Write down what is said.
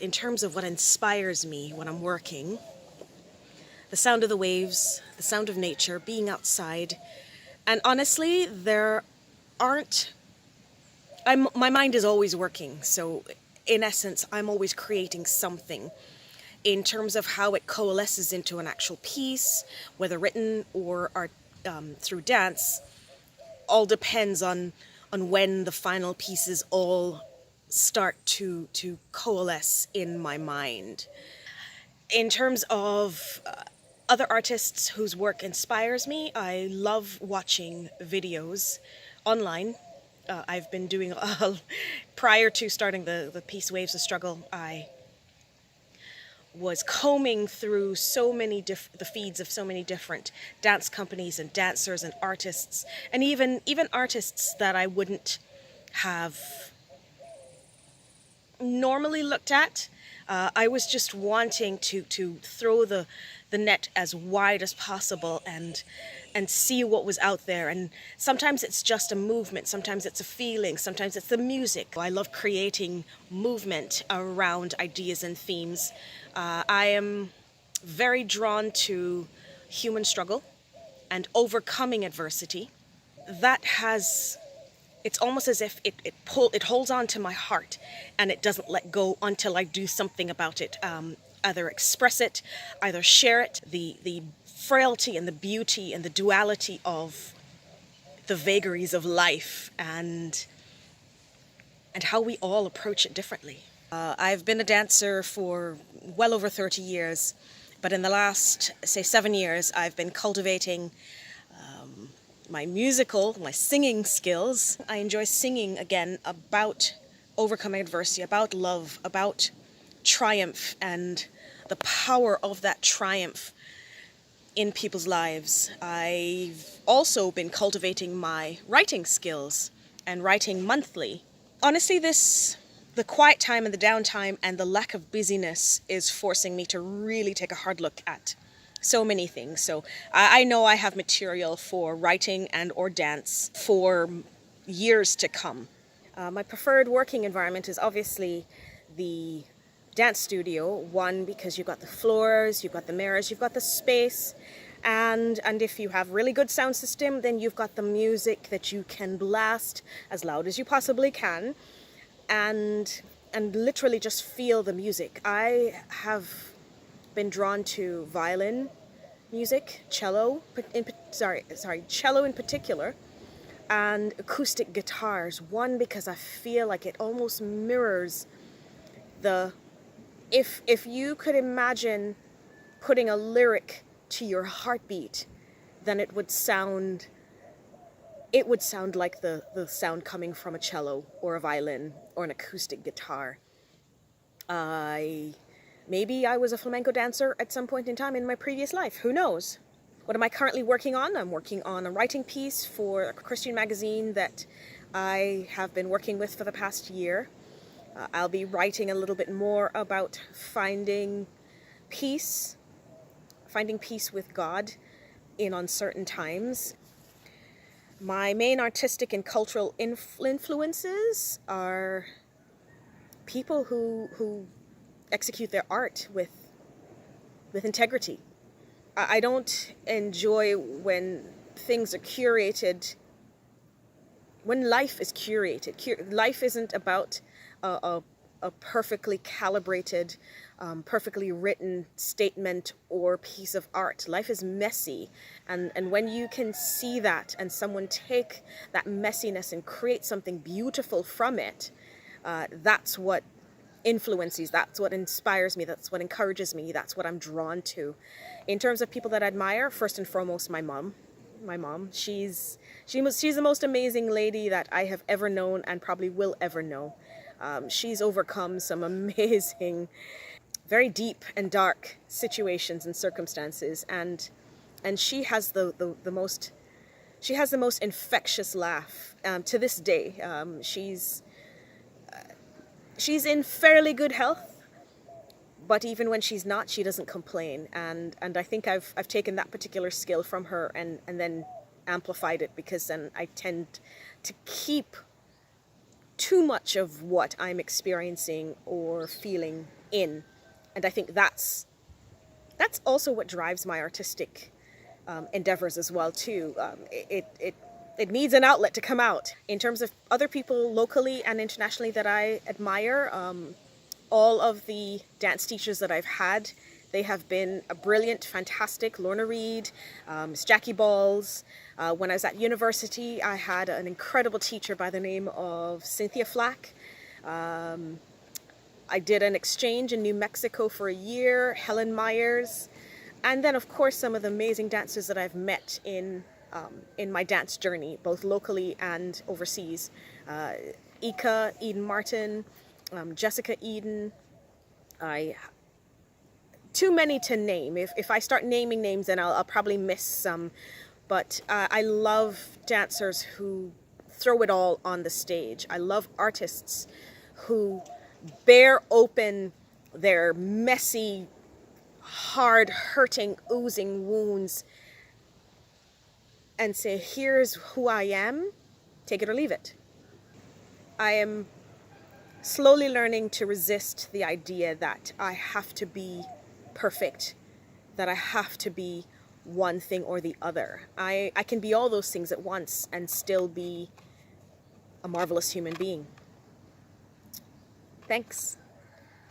In terms of what inspires me when I'm working, the sound of the waves, the sound of nature, being outside. And honestly, there aren't, my mind is always working. So in essence, I'm always creating something in terms of how it coalesces into an actual piece, whether written or art, through dance, all depends on when the final pieces all start to coalesce in my mind. In terms of other artists whose work inspires me, I love watching videos online. I've been doing, prior to starting the piece Waves of Struggle, I was combing through the feeds of so many different dance companies and dancers and artists, and even artists that I wouldn't have normally looked at. I was just wanting to throw the net as wide as possible and see what was out there. And sometimes it's just a movement, sometimes it's a feeling, sometimes it's the music. I love creating movement around ideas and themes. I am very drawn to human struggle and overcoming adversity. That has It's almost as if it holds on to my heart and it doesn't let go until I do something about it. Either express it, either share it. The frailty and the beauty and the duality of the vagaries of life and how we all approach it differently. I've been a dancer for well over 30 years, but in the last, say, 7 years, I've been cultivating my singing skills. I enjoy singing again about overcoming adversity, about love, about triumph and the power of that triumph in people's lives. I've also been cultivating my writing skills and writing monthly. Honestly, the quiet time and the downtime and the lack of busyness is forcing me to really take a hard look at so many things. So I know I have material for writing and or dance for years to come. My preferred working environment is obviously the dance studio. One, because you've got the floors, you've got the mirrors, you've got the space, and if you have really good sound system, then you've got the music that you can blast as loud as you possibly can, and literally just feel the music. I have been drawn to violin music, cello in particular, and acoustic guitars. One, because I feel like it almost mirrors if you could imagine putting a lyric to your heartbeat, then it would sound like the sound coming from a cello or a violin or an acoustic guitar. Maybe I was a flamenco dancer at some point in time in my previous life. Who knows? What am I currently working on? I'm working on a writing piece for a Christian magazine that I have been working with for the past year. I'll be writing a little bit more about finding peace with God in uncertain times. My main artistic and cultural influences are people who execute their art with integrity. I don't enjoy when things are curated, when life is curated. Life isn't about a perfectly calibrated, perfectly written statement or piece of art. Life is messy, and when you can see that and someone take that messiness and create something beautiful from it, that's what influences, that's what inspires me, that's what encourages me, that's what I'm drawn to. In terms of people that I admire, first and foremost, my mom. She's the most amazing lady that I have ever known and probably will ever know. She's overcome some amazing, very deep and dark situations and circumstances, and she has the most infectious laugh to this day. She's in fairly good health, but even when she's not, she doesn't complain. And I think I've taken that particular skill from her and then amplified it, because then I tend to keep too much of what I'm experiencing or feeling in. And I think that's also what drives my artistic endeavors as well too. It needs an outlet to come out. In terms of other people locally and internationally that I admire, all of the dance teachers that I've had, they have been a brilliant, fantastic. Lorna Reed, Miss Jackie Balls. When I was at university, I had an incredible teacher by the name of Cynthia Flack. I did an exchange in New Mexico for a year, Helen Myers. And then, of course, some of the amazing dancers that I've met in my dance journey, both locally and overseas. Ika, Eden Martin, Jessica Eden. Too many to name. If I start naming names, then I'll probably miss some. But I love dancers who throw it all on the stage. I love artists who bear open their messy, hard, hurting, oozing wounds and say, here's who I am, take it or leave it. I am slowly learning to resist the idea that I have to be perfect, that I have to be one thing or the other. I can be all those things at once and still be a marvelous human being. Thanks.